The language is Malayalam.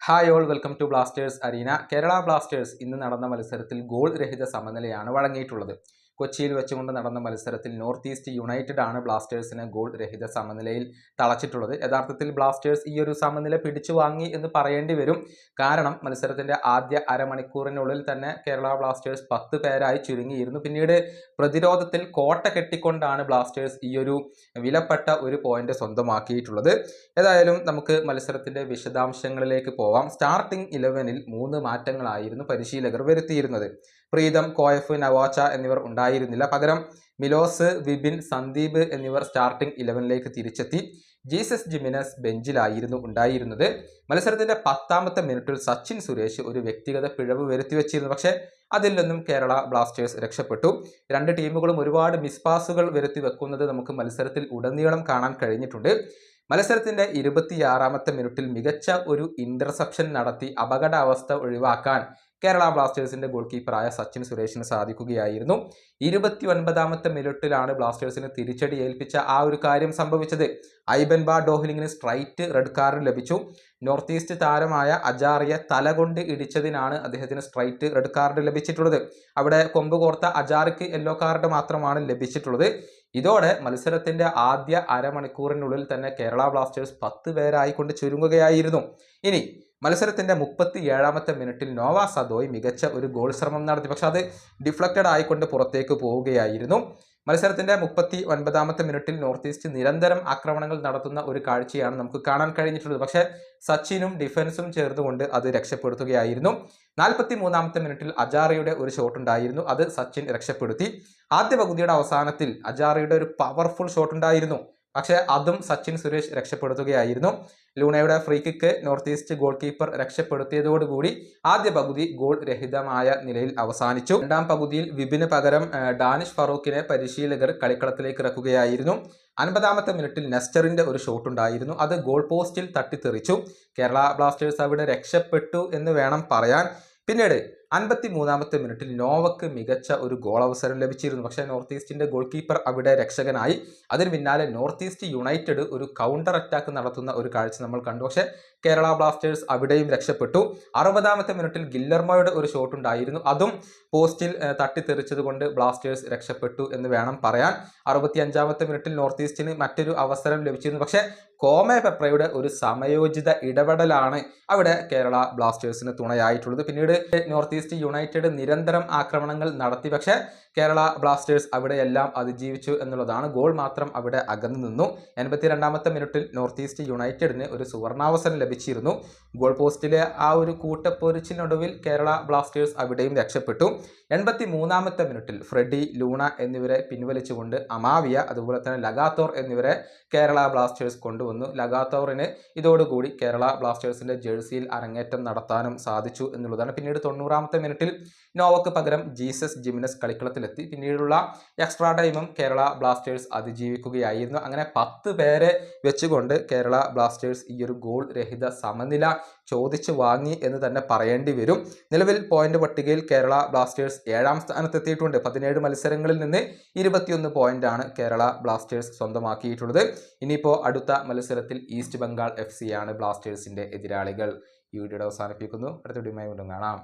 Hi all, welcome to Blasters arena. Kerala Blasters ഇന്ന് നടന്ന മത്സരത്തിൽ ഗോൾ രഹിത സമനിലയാണ് വഴങ്ങിയിട്ടുള്ളത്. കൊച്ചിയിൽ വെച്ചുകൊണ്ട് നടന്ന മത്സരത്തിൽ നോർത്ത് ഈസ്റ്റ് യുണൈറ്റഡ് ആണ് ബ്ലാസ്റ്റേഴ്സിനെ ഗോൾ രഹിത സമനിലയിൽ തളച്ചിട്ടുള്ളത്. യഥാർത്ഥത്തിൽ ബ്ലാസ്റ്റേഴ്സ് ഈ ഒരു സമനില പിടിച്ചു വാങ്ങി എന്ന് പറയേണ്ടി വരും. കാരണം മത്സരത്തിന്റെ ആദ്യ അരമണിക്കൂറിനുള്ളിൽ തന്നെ കേരള ബ്ലാസ്റ്റേഴ്സ് 10 പേരായി ചുരുങ്ങിയിരുന്നു. പിന്നീട് പ്രതിരോധത്തിൽ കോട്ട കെട്ടിക്കൊണ്ടാണ് ബ്ലാസ്റ്റേഴ്സ് ഈ ഒരു വിലപ്പെട്ട ഒരു പോയിന്റ് സ്വന്തമാക്കിയിട്ടുള്ളത്. ഏതായാലും നമുക്ക് മത്സരത്തിന്റെ വിശദാംശങ്ങളിലേക്ക് പോവാം. സ്റ്റാർട്ടിംഗ് 11-ൽ 3 മാറ്റങ്ങളായിരുന്നു പരിശീലകർ വരുത്തിയിരുന്നത്. പ്രീതം, കോയഫ്, നവാച്ച എന്നിവർ ഉണ്ടായിരുന്നില്ല. പകരം മിലോസ്, വിപിൻ, സന്ദീപ് എന്നിവർ സ്റ്റാർട്ടിംഗ് 11ലേക്ക് തിരിച്ചെത്തി. ജീസസ് ജിമിനസ് ബെഞ്ചിലായിരുന്നു ഉണ്ടായിരുന്നത്. മത്സരത്തിന്റെ 10ാമത്തെ മിനിറ്റിൽ സച്ചിൻ സുരേഷ് ഒരു വ്യക്തിഗത പിഴവ് വരുത്തിവെച്ചിരുന്നു. പക്ഷേ അതിൽ നിന്നും കേരള ബ്ലാസ്റ്റേഴ്സ് രക്ഷപ്പെട്ടു. രണ്ട് ടീമുകളും ഒരുപാട് മിസ്പാസുകൾ വരുത്തി വെക്കുന്നത് നമുക്ക് മത്സരത്തിൽ ഉടനീളം കാണാൻ കഴിഞ്ഞിട്ടുണ്ട്. മത്സരത്തിന്റെ 26ാമത്തെ മിനിറ്റിൽ മികച്ച ഒരു ഇന്റർസെപ്ഷൻ നടത്തി അപകടാവസ്ഥ ഒഴിവാക്കാൻ കേരള ബ്ലാസ്റ്റേഴ്സിന്റെ ഗോൾ കീപ്പറായ സച്ചിൻ സുരേഷിന് സാധിക്കുകയായിരുന്നു. 29ാമത്തെ മിനിറ്റിലാണ് ബ്ലാസ്റ്റേഴ്സിന് തിരിച്ചടി ഏൽപ്പിച്ച ആ ഒരു കാര്യം സംഭവിച്ചത്. ഐബൻ ഡോഹ്ലിങ്ങിന് സ്ട്രൈറ്റ് റെഡ് കാർഡ് ലഭിച്ചു. നോർത്ത് ഈസ്റ്റ് താരമായ അജാറിയെ തലകൊണ്ട് ഇടിച്ചതിനാണ് അദ്ദേഹത്തിന് സ്ട്രൈറ്റ് റെഡ് കാർഡ് ലഭിച്ചിട്ടുള്ളത്. അവിടെ കൊമ്പ് കോർത്ത അജാറിക്ക് യെല്ലോ കാർഡ് മാത്രമാണ് ലഭിച്ചിട്ടുള്ളത്. ഇതോടെ മത്സരത്തിന്റെ ആദ്യ അരമണിക്കൂറിനുള്ളിൽ തന്നെ കേരള ബ്ലാസ്റ്റേഴ്സ് 10 പേരായിക്കൊണ്ട് ചുരുങ്ങുകയായിരുന്നു. ഇനി മത്സരത്തിന്റെ 37ാമത്തെ മിനിറ്റിൽ നോവ സദോയ് മികച്ച ഒരു ഗോൾ ശ്രമം നടത്തി. പക്ഷെ അത് ഡിഫ്ലക്റ്റഡ് ആയിക്കൊണ്ട് പുറത്തേക്ക് പോവുകയായിരുന്നു. മത്സരത്തിന്റെ 39ാമത്തെ മിനിറ്റിൽ നോർത്ത് ഈസ്റ്റ് നിരന്തരം ആക്രമണങ്ങൾ നടത്തുന്ന ഒരു കാഴ്ചയാണ് നമുക്ക് കാണാൻ കഴിഞ്ഞിട്ടുള്ളത്. പക്ഷേ സച്ചിനും ഡിഫൻസും ചേർന്നുകൊണ്ട് അത് രക്ഷപ്പെടുത്തുകയായിരുന്നു. 43ാമത്തെ മിനിറ്റിൽ അജാറിയുടെ ഒരു ഷോട്ട് ഉണ്ടായിരുന്നു. അത് സച്ചിൻ രക്ഷപ്പെടുത്തി. ആദ്യ പകുതിയുടെ അവസാനത്തിൽ അജാറിയുടെ ഒരു പവർഫുൾ ഷോട്ട് ഉണ്ടായിരുന്നു. പക്ഷേ അതും സച്ചിൻ സുരേഷ് രക്ഷപ്പെടുത്തുകയായിരുന്നു. ലൂണയുടെ free kick North East goalkeeper രക്ഷപ്പെടുത്തിയതോടുകൂടി ആദ്യ പകുതി ഗോൾ രഹിതമായ നിലയിൽ അവസാനിച്ചു. രണ്ടാം പകുതിയിൽ വിപിന് പകരം ഡാനിഷ് ഫറൂഖിനെ പരിശീലകർ കളിക്കളത്തിലേക്ക് ഇറക്കുകയായിരുന്നു. 50ാമത്തെ മിനിറ്റിൽ നെസ്റ്ററിന്റെ ഒരു ഷോട്ട് ഉണ്ടായിരുന്നു. അത് ഗോൾ പോസ്റ്റിൽ തട്ടിത്തെറിച്ചു. കേരള ബ്ലാസ്റ്റേഴ്സ് അവിടെ രക്ഷപ്പെട്ടു എന്ന് വേണം പറയാൻ. പിന്നീട് 53ാമത്തെ മിനിറ്റിൽ നോവക്ക് മികച്ച ഒരു ഗോൾ അവസരം ലഭിച്ചിരുന്നു. പക്ഷേ നോർത്ത് ഈസ്റ്റിന്റെ ഗോൾ കീപ്പർ അവിടെ രക്ഷകനായി. അതിന് പിന്നാലെ നോർത്ത് ഈസ്റ്റ് യുണൈറ്റഡ് ഒരു കൗണ്ടർ അറ്റാക്ക് നടത്തുന്ന ഒരു കാഴ്ച നമ്മൾ കണ്ടു. പക്ഷേ കേരള ബ്ലാസ്റ്റേഴ്സ് അവിടെയും രക്ഷപ്പെട്ടു. 60ാമത്തെ മിനിറ്റിൽ ഗില്ലർമോയുടെ ഒരു ഷോട്ട് ഉണ്ടായിരുന്നു. അതും പോസ്റ്റിൽ തട്ടിത്തെറിച്ചത് കൊണ്ട് ബ്ലാസ്റ്റേഴ്സ് രക്ഷപ്പെട്ടു എന്ന് വേണം പറയാൻ. 65ാമത്തെ മിനിറ്റിൽ നോർത്ത് ഈസ്റ്റിന് മറ്റൊരു അവസരം ലഭിച്ചിരുന്നു. പക്ഷേ കോമെ പെപ്രയുടെ ഒരു സമയോചിത ഇടപെടലാണ് അവിടെ കേരള ബ്ലാസ്റ്റേഴ്സിന് തുണയായിട്ടുള്ളത്. പിന്നീട് നോർത്ത് ഈസ്റ്റ് യുണൈറ്റഡ് നിരന്തരം ആക്രമണങ്ങൾ നടത്തി. പക്ഷേ കേരള ബ്ലാസ്റ്റേഴ്സ് അവിടെയെല്ലാം അതിജീവിച്ചു എന്നുള്ളതാണ്. ഗോൾ മാത്രം അവിടെ അകന്നു നിന്നു. 82ാമത്തെ മിനിറ്റിൽ നോർത്ത് ഈസ്റ്റ് യുണൈറ്റഡിന് ഒരു സുവർണാവസരം ലഭിച്ചിരുന്നു. ഗോൾ പോസ്റ്റിലെ ആ ഒരു കൂട്ടപ്പൊരിച്ചിനൊടുവിൽ കേരള ബ്ലാസ്റ്റേഴ്സ് അവിടെയും രക്ഷപ്പെട്ടു. 83ാമത്തെ മിനിറ്റിൽ ഫ്രെഡി, ലൂണ എന്നിവരെ പിൻവലിച്ചുകൊണ്ട് അമാവിയ അതുപോലെ തന്നെ ലഗാത്തോർ എന്നിവരെ കേരള ബ്ലാസ്റ്റേഴ്സ് കൊണ്ടുവന്നു. ലഗാത്തോറിന് ഇതോടുകൂടി കേരള ബ്ലാസ്റ്റേഴ്സിന്റെ ജേഴ്സിയിൽ അരങ്ങേറ്റം നടത്താനും സാധിച്ചു എന്നുള്ളതാണ്. പിന്നീട് 90ാമത്തെ മിനിറ്റിൽ നോവക്ക് പകരം ജീസസ് ജിമിനസ് കളിക്കളത്തിലെത്തി. പിന്നീടുള്ള എക്സ്ട്രാ ടൈമും കേരള ബ്ലാസ്റ്റേഴ്സ് അതിജീവിക്കുകയായിരുന്നു. അങ്ങനെ 10 പേരെ വെച്ചുകൊണ്ട് കേരള ബ്ലാസ്റ്റേഴ്സ് ഈ ഒരു ഗോൾ രഹിത സമനില ചോദിച്ചു വാങ്ങി എന്ന് തന്നെ പറയേണ്ടി വരും. നിലവിൽ പോയിന്റ് പട്ടികയിൽ കേരള ബ്ലാസ്റ്റേഴ്സ് 7ാം സ്ഥാനത്തെത്തിയിട്ടുണ്ട്. 17 മത്സരങ്ങളിൽ നിന്ന് 21 പോയിന്റാണ് കേരള ബ്ലാസ്റ്റേഴ്സ് സ്വന്തമാക്കിയിട്ടുള്ളത്. ഇനിയിപ്പോൾ അടുത്ത മത്സരത്തിൽ ഈസ്റ്റ് ബംഗാൾ FC ആണ് ബ്ലാസ്റ്റേഴ്സിന്റെ എതിരാളികൾ. ഈ വീഡിയോ അവസാനിപ്പിക്കുന്നു. അടുത്ത വീഡിയോയുമായി വീണ്ടും കാണാം.